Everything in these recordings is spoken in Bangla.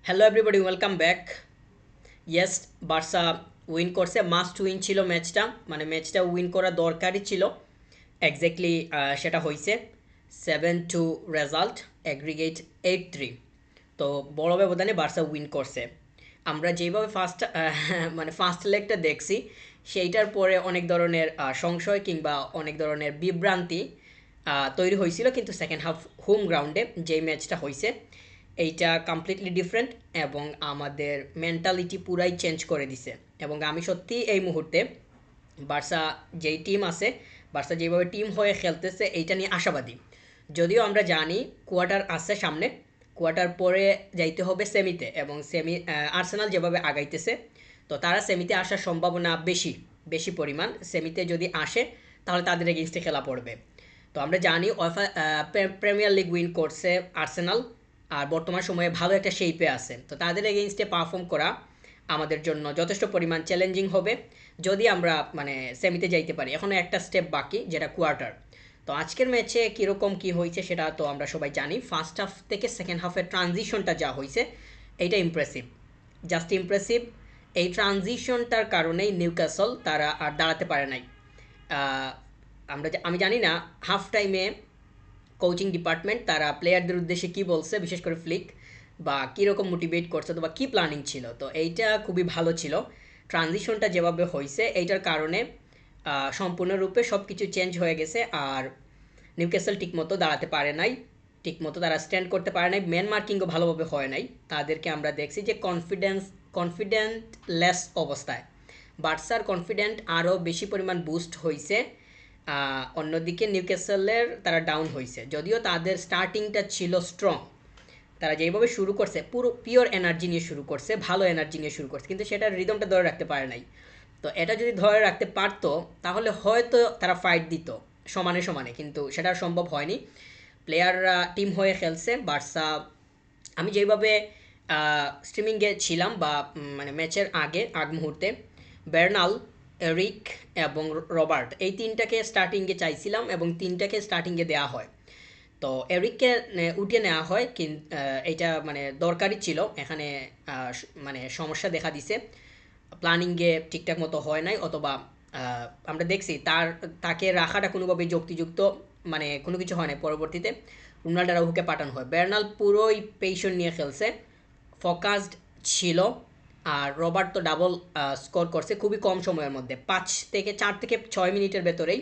Hello everybody, welcome back. Yes, Barca win করছে। মাস্ট উইন ছিল ম্যাচটা, মানে ম্যাচটা উইন করা দরকারই ছিল। এক্স্যাক্টলি সেটা হয়েছে। 7-2 রেজাল্ট, অ্যাগ্রিগেট 8-3। তো বড় ব্যবধানে বার্সা উইন করছে। আমরা যেভাবে ফার্স্ট মানে ফার্স্ট লেগটা দেখছি, সেইটার পরে অনেক ধরনের সংশয় কিংবা অনেক ধরনের বিভ্রান্তি তৈরি হয়েছিল, কিন্তু সেকেন্ড হাফ হোম গ্রাউন্ডে যেই ম্যাচটা হয়েছে এইটা কমপ্লিটলি ডিফারেন্ট এবং আমাদের মেন্টালিটি পুরাই চেঞ্জ করে দিছে। এবং আমি সত্যি এই মুহূর্তে বার্সা যেই টিম আছে, বার্সা যেভাবে টিম হয়ে খেলতেছে এইটা নিয়ে আশাবাদী। যদিও আমরা জানি কোয়ার্টার আছে সামনে, কোয়ার্টার পরে যাইতে হবে সেমিতে, এবং সেমি আর্সেনাল যেভাবে আগাইতেছে, তো তারা সেমিতে আসার সম্ভাবনা বেশি, বেশি পরিমাণ। সেমিতে যদি আসে তাহলে তাদের এগেনস্টে খেলা পড়বে। তো আমরা জানি ওয়েফা প্রিমিয়ার লিগ উইন করছে আর্সেনাল, আর বর্তমান সময়ে ভালো একটা শেপে আছে। তো তাদের এগেইনস্টে পারফর্ম করা আমাদের জন্য যথেষ্ট পরিমাণ চ্যালেঞ্জিং হবে যদি আমরা মানে সেমিতে যাইতে পারি। এখনও একটা স্টেপ বাকি, যেটা কোয়ার্টার। তো আজকের ম্যাচে কীরকম কী হয়েছে সেটা তো আমরা সবাই জানি। ফার্স্ট হাফ থেকে সেকেন্ড হাফের ট্রানজিশনটা যা হয়েছে এইটা ইমপ্রেসিভ, জাস্ট ইমপ্রেসিভ। এই ট্রানজিশনটার কারণেই নিউক্যাসল তারা আর দাঁড়াতে পারে নাই। আহ, আমি জানি না হাফ টাইমে কোচিং ডিপার্টমেন্ট তারা প্লেয়ারদের উদ্দেশ্যে কী বলছে, বিশেষ করে ফ্লিক, বা কীরকম মোটিভেট করছে, তো বা কী প্ল্যানিং ছিল। তো এইটা খুবই ভালো ছিল। ট্রানজিশনটা যেভাবে হয়েছে এইটার কারণে সম্পূর্ণরূপে সব কিছু চেঞ্জ হয়ে গেছে। আর নিউক্যাসল ঠিকমতো দাঁড়াতে পারে নাই, ঠিকমতো তারা স্ট্যান্ড করতে পারে নাই। ম্যান মার্কিংও ভালোভাবে হয় নাই। তাদেরকে আমরা দেখছি যে কনফিডেন্টলেস অবস্থায়। বার্সার কনফিডেন্ট আরও বেশি পরিমাণ বুস্ট হয়েছে। অন্যদিকে নিউক্যাসলের তারা ডাউন হয়েছে, যদিও তাদের স্টার্টিংটা ছিল স্ট্রং। তারা যেইভাবে শুরু করছে পুরো পিওর এনার্জি নিয়ে শুরু করছে, ভালো এনার্জি নিয়ে শুরু করছে, কিন্তু সেটার রিদমটা ধরে রাখতে পারে নাই। তো এটা যদি ধরে রাখতে পারতো তাহলে হয়তো তারা ফাইট দিত সমানে সমানে, কিন্তু সেটা সম্ভব হয়নি। প্লেয়াররা টিম হয়ে খেলছে বার্সা। আমি যেইভাবে স্ট্রিমিংয়ে ছিলাম বা মানে ম্যাচের আগ মুহূর্তে বার্নাল, এরিক এবং রবার্ট, এই তিনটাকে স্টার্টিংয়ে চাইছিলাম এবং তিনটাকে স্টার্টিংয়ে দেওয়া হয়। তো এরিককে উঠিয়ে নেওয়া হয়, কিন্তু এইটা মানে দরকারই ছিল। এখানে মানে সমস্যা দেখা দিছে, প্ল্যানিংয়ে ঠিকঠাক মতো হয় নাই, অথবা আমরা দেখছি তাকে রাখাটা কোনোভাবেই যুক্তিযুক্ত, মানে কোনো কিছু হয় না। পরবর্তীতে রোনাল্ডো রাউকে পাঠানো হয়। বার্নাল পুরোই পেশন নিয়ে খেলছে, ফোকাসড ছিল। আর রবার্ট তো ডাবল স্কোর করছে খুবই কম সময়ের মধ্যে, 4 থেকে 6 মিনিটের ভেতরেই,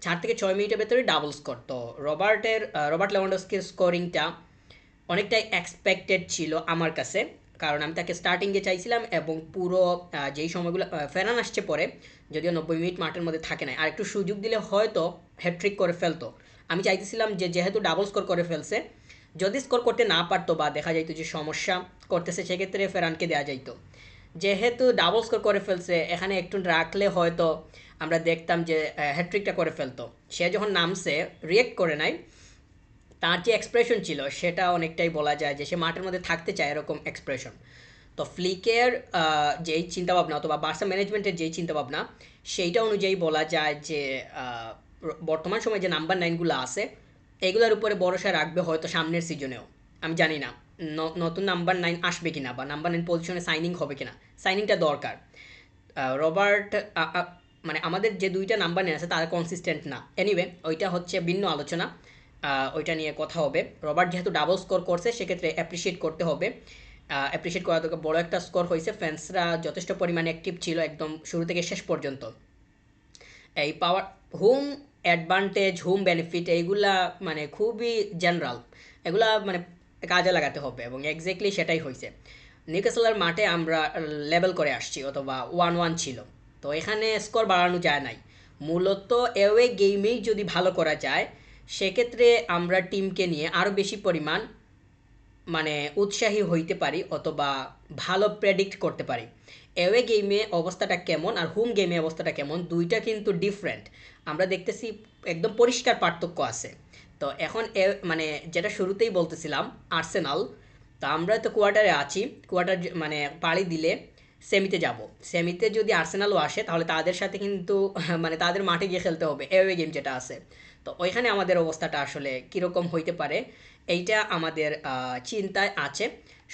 4 থেকে 6 মিনিটের ভেতরেই ডাবল স্কোর। তো রবার্ট লেভানডস্কির স্কোরিংটা অনেকটাই এক্সপেক্টেড ছিল আমার কাছে, কারণ আমি তাকে স্টার্টিংয়ে চাইছিলাম। এবং পুরো যেই সময়গুলো ফেরান আসছে পরে, যদিও 90 মিনিট মাঠের মধ্যে থাকে না, আর একটু সুযোগ দিলে হয়তো হ্যাট্রিক করে ফেলতো। আমি চাইতেছিলাম যে যেহেতু ডাবল স্কোর করে ফেলছে, যদি স্কোর করতে না পারতো বা দেখা যাইতো যে সমস্যা করতেছে, সেক্ষেত্রে ফেরানকে দেওয়া যাইতো। যেহেতু ডাবল স্কোর করে ফেলছে, এখানে একটু রাখলে হয়তো আমরা দেখতাম যে হ্যাট্রিকটা করে ফেলতো। সে যখন নামছে রিয়েক্ট করে নাই, তার যে এক্সপ্রেশন ছিল সেটা অনেকটাই বলা যায় যে সে মাঠের মধ্যে থাকতে চায়, এরকম এক্সপ্রেশন। তো ফ্লিকের যেই চিন্তাভাবনা অথবা বার্সা ম্যানেজমেন্টের যেই চিন্তাভাবনা, সেইটা অনুযায়ী বলা যায় যে বর্তমান সময়ে যে নাম্বার 9গুলো আছে এগুলোর উপরে ভরসা রাখবে হয়তো সামনের সিজনেও। আমি জানি না নতুন নাম্বার 9 আসবে কিনা বা নাম্বার 9 পজিশনে সাইনিং হবে কিনা। সাইনিংটা দরকার। রবার্ট মানে আমাদের যে দুইটা নাম্বার নিয়ে আছে তারা কনসিস্টেন্ট না। এনিওয়ে ওইটা হচ্ছে ভিন্ন আলোচনা, ওইটা নিয়ে কথা হবে। রবার্ট যেহেতু ডাবল স্কোর করছে সেক্ষেত্রে অ্যাপ্রিসিয়েট করতে হবে। অ্যাপ্রিসিয়েট করা দরকার, বড় একটা স্কোর হয়েছে। ফ্যান্সরা যথেষ্ট পরিমাণে অ্যাক্টিভ ছিল একদম শুরু থেকে শেষ পর্যন্ত। এই পাওয়ার হোম অ্যাডভান্টেজ, হোম বেনিফিট, এইগুলা মানে খুবই জেনারেল, এগুলা মানে কাজে লাগাতে হবে, এবং এক্স্যাক্টলি সেটাই হয়েছে। নিউক্যাসলের মাঠে আমরা লেভেল করে আসছি, অথবা 1-1 ছিল। তো এখানে স্কোর বাড়ানো যায় নাই। মূলত অ্যাওয়ে গেমেই যদি ভালো করা যায়, সেক্ষেত্রে আমরা টিমকে নিয়ে আরও বেশি পরিমাণ মানে উৎসাহী হইতে পারি, অথবা ভালো প্রেডিক্ট করতে পারি। অ্যাওয়ে গেমে অবস্থাটা কেমন আর হোম গেমে অবস্থাটা কেমন, দুইটা কিন্তু ডিফারেন্ট। আমরা দেখতেছি একদম পরিষ্কার পার্থক্য আছে। তো এখন মানে যেটা শুরুতেই বলতেছিলাম, আর্সেনাল, তো আমরা তো কোয়ার্টারে আছি। কোয়ার্টার মানে পাড়ি দিলে সেমিতে যাব। সেমিতে যদি আর্সেনালও আসে তাহলে তাদের সাথে কিন্তু মানে তাদের মাঠে গিয়ে খেলতে হবে, অ্যাওয়ে গেম যেটা আছে। তো ওইখানে আমাদের অবস্থাটা আসলে কীরকম হইতে পারে এইটা আমাদের চিন্তায় আছে,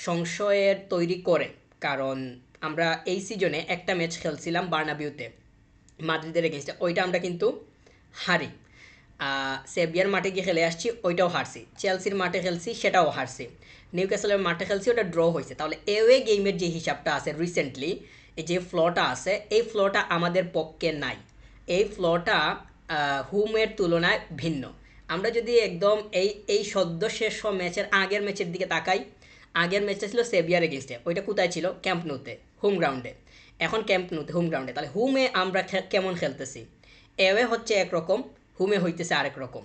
সংশয়ের তৈরি করে। কারণ আমরা এই সিজনে একটা ম্যাচ খেলছিলাম বার্নাবিউতে মাদ্রিদের এগেনস্টে, ওইটা আমরা কিন্তু হারি। সেভিয়ার মাঠে গিয়ে খেলে আসছি, ওইটাও হারছি। চেলসির মাঠে খেলছি, সেটাও হারছি। নিউক্যাসলের মাঠে খেলছি, ওটা ড্র হয়েছে। তাহলে এওয়ে গেমের যে হিসাবটা আছে রিসেন্টলি, এই যে ফ্লটা আছে, এই ফ্লটা আমাদের পক্ষে নাই। এই ফ্লটা হোমের তুলনায় ভিন্ন। আমরা যদি একদম এই সদ্য শেষ ম্যাচের আগের ম্যাচের দিকে তাকাই, আগের ম্যাচটা ছিল সেভিয়ার এগেনস্টে, ওইটা কোথায় ছিল? ক্যাম্প নুতে, হোম গ্রাউন্ডে। এখন ক্যাম্প নুতে, হোম গ্রাউন্ডে। তাহলে হোমে আমরা কেমন খেলতেছি? এওয়ে হচ্ছে একরকম, হোমে হইতেছে আরেক রকম।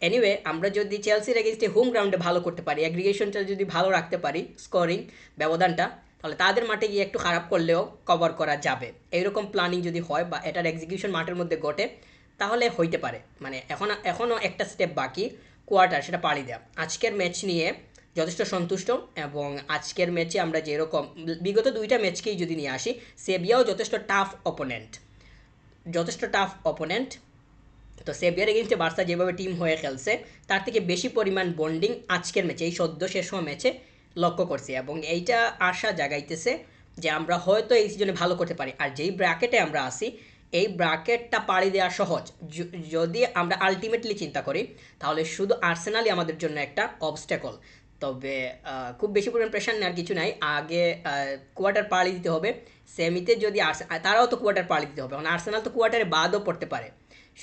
এনিওয়ে, আমরা যদি চেলসির এগেনস্টে হোম গ্রাউন্ডে ভালো করতে পারি, অ্যাগ্রিগেশনটা যদি ভালো রাখতে পারি, স্কোরিং ব্যবধানটা, তাহলে তাদের মাঠে গিয়ে একটু খারাপ করলেও কভার করা যাবে। এইরকম প্ল্যানিং যদি হয় বা এটার এক্সিকিউশন মাঠের মধ্যে ঘটে, তাহলে হইতে পারে। মানে এখনও একটা স্টেপ বাকি, কোয়ার্টার, সেটা পাড়ি দেওয়া। আজকের ম্যাচ নিয়ে যথেষ্ট সন্তুষ্ট, এবং আজকের ম্যাচে আমরা যেরকম বিগত দুইটা ম্যাচকেই যদি নিয়ে আসি, সেভিয়াও যথেষ্ট টাফ অপোনেন্ট, যথেষ্ট টাফ অপোনেন্ট। তো সেভিয়ার এগেনস্টে বার্সা যেভাবে টিম হয়ে খেলছে, তার থেকে বেশি পরিমাণ বন্ডিং আজকের ম্যাচে, এই সদ্য শেষ হওয়া ম্যাচে লক্ষ্য করছি। এবং এইটা আশা জাগাইতেছে যে আমরা হয়তো এই সিজনে ভালো করতে পারি। আর যেই ব্র্যাকেটে আমরা আসি, এই ব্র্যাকেটটা পাড়ি দেওয়া সহজ। যদি আমরা আলটিমেটলি চিন্তা করি, তাহলে শুধু আর্সেনালই আমাদের জন্য একটা অবস্ট্যাকল। তবে খুব বেশি পরিমাণ প্রেশার নেওয়ার কিছু নাই। আগে কোয়ার্টার পাড়ি দিতে হবে। সেমিতে যদি তারাও তো কোয়ার্টার পাড়ি দিতে হবে, কারণ আর্সেনাল তো কোয়ার্টারে বাদও পড়তে পারে।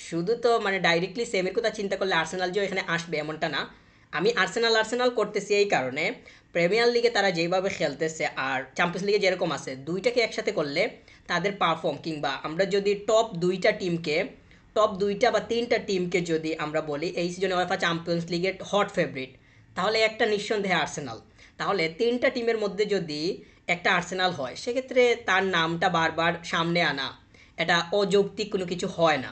শুধু তো মানে ডাইরেক্টলি সেমির কথা চিন্তা করলে আর্সেনাল যে এখানে আসবে এমনটা না। আমি আর্সেনাল করতেছি এই কারণে, প্রিমিয়ার লিগে তারা যেভাবে খেলতেছে আর চ্যাম্পিয়ন্স লিগে যেরকম আছে, দুইটাকে একসাথে করলে তাদের পারফর্ম, কিংবা আমরা যদি টপ দুইটা বা তিনটা টিমকে যদি আমরা বলি এই সিজনে ওয়েফা চ্যাম্পিয়ন্স লিগের হট ফেভারিট, তাহলে একটা নিঃসন্দেহে আর্সেনাল। তাহলে তিনটা টিমের মধ্যে যদি একটা আর্সেনাল হয়, সেক্ষেত্রে তার নামটা বারবার সামনে আনা এটা অযৌক্তিক কোনো কিছু হয় না।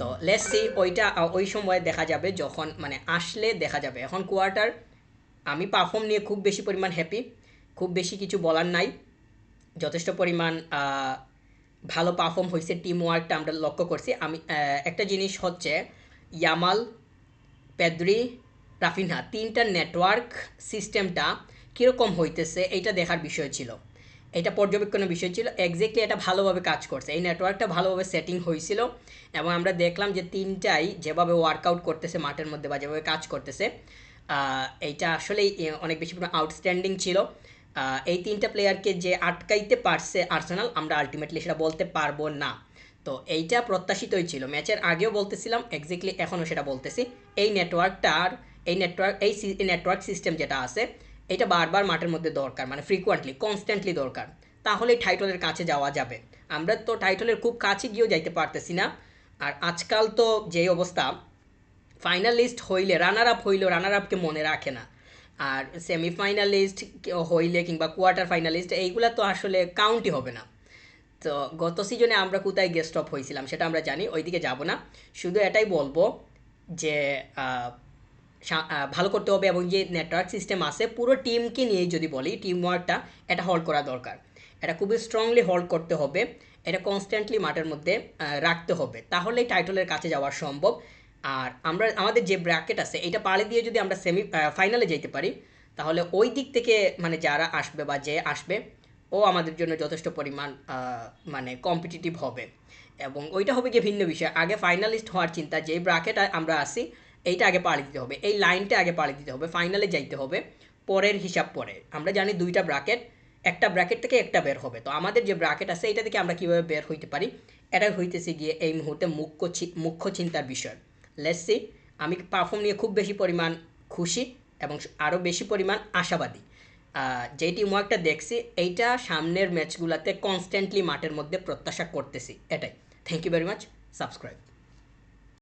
তো লেটস সি, ওইটা ওই সময় দেখা যাবে, যখন মানে আসলে দেখা যাবে। এখন কোয়ার্টার, আমি পারফর্ম নিয়ে খুব বেশি পরিমাণ হ্যাপি, খুব বেশি কিছু বলার নাই। যথেষ্ট পরিমাণ ভালো পারফর্ম হয়েছে, টিম ওয়ার্কটা আমরা লক্ষ্য করছি। আমি একটা জিনিস হচ্ছে, ইয়ামাল, পেদ্রি, রাফিনহা, তিনটার নেটওয়ার্ক সিস্টেমটা কীরকম হইতেছে, এইটা দেখার বিষয় ছিল, এটা পর্যবেক্ষণের বিষয় ছিল। এক্স্যাক্টলি এটা ভালোভাবে কাজ করছে, এই নেটওয়ার্কটা ভালোভাবে সেটিং হয়েছিল। এবং আমরা দেখলাম যে তিনটাই যেভাবে ওয়ার্কআউট করতেছে মাঠের মধ্যে বা যেভাবে কাজ করতেছে, এইটা আসলেই অনেক বেশি আউটস্ট্যান্ডিং ছিল। এই তিনটা প্লেয়ারকে যে আটকাইতে পারছে আর্সেনাল, আমরা আলটিমেটলি সেটা বলতে পারবো না। তো এইটা প্রত্যাশিতই ছিল, ম্যাচের আগেও বলতেছিলাম, এক্স্যাক্টলি এখনও সেটা বলতেছি। এই নেটওয়ার্ক সিস্টেম যেটা আছে, এটা বারবার মাঠের মধ্যে দরকার, মানে ফ্রিকোয়েন্টলি, কনস্ট্যান্টলি দরকার। তাহলেই টাইটলের কাছে যাওয়া যাবে। আমরা তো টাইটলের খুব কাছে গিয়েও যাইতে পারতেছি না। আর আজকাল তো যেই অবস্থা, ফাইনালিস্ট হইলে, রানার আপ হইলেও রানার আপকে মনে রাখে না। আর সেমিফাইনালিস্ট হইলে কিংবা কোয়ার্টার ফাইনালিস্ট, এইগুলা তো আসলে কাউন্টই হবে না। তো গত সিজনে আমরা কোথায় গেস্ট অফ হয়েছিলাম সেটা আমরা জানি, ওইদিকে যাব না। শুধু এটাই বলবো যে ভালো করতে হবে, এবং যে নেটওয়ার্ক সিস্টেম আছে পুরো টিমকে নিয়েই যদি বলি, টিম ওয়ার্কটা এটা হোল্ড করা দরকার। এটা খুবই স্ট্রংলি হোল্ড করতে হবে, এটা কনস্ট্যান্টলি মাঠের মধ্যে রাখতে হবে, তাহলেই টাইটলের কাছে যাওয়া সম্ভব। আর আমাদের যে ব্র্যাকেট আছে, এটা পাড়ি দিয়ে যদি আমরা ফাইনালে যেতে পারি, তাহলে ওই দিক থেকে মানে যারা আসবে বা যে আসবে, ও আমাদের জন্য যথেষ্ট পরিমাণ মানে কম্পিটিটিভ হবে। এবং ওইটা হবে গিয়ে ভিন্ন বিষয়। আগে ফাইনালিস্ট হওয়ার চিন্তা, যে ব্র্যাকেট আমরা আসি, এইটা আগে পাড়ি দিতে হবে, এই লাইনটা আগে পাড়ি দিতে হবে, ফাইনালে যাইতে হবে। পরের হিসাব পরে, আমরা জানি দুইটা ব্র্যাকেট, একটা ব্র্যাকেট থেকে একটা বের হবে। তো আমাদের যে ব্র্যাকেট আছে, এটা থেকে আমরা কীভাবে বের হইতে পারি, এটা হইতেছে গিয়ে এই মুহূর্তে মুখ্য চিন্তার বিষয়। লেটস সি, আমি পারফর্ম নিয়ে খুব বেশি পরিমাণ খুশি, এবং আরও বেশি পরিমাণ আশাবাদী। যেই টিম ওয়ার্কটা দেখছি, এইটা সামনের ম্যাচগুলোতে কনস্ট্যান্টলি মাঠের মধ্যে প্রত্যাশা করতেছি, এটাই। Thank you very much. Subscribe.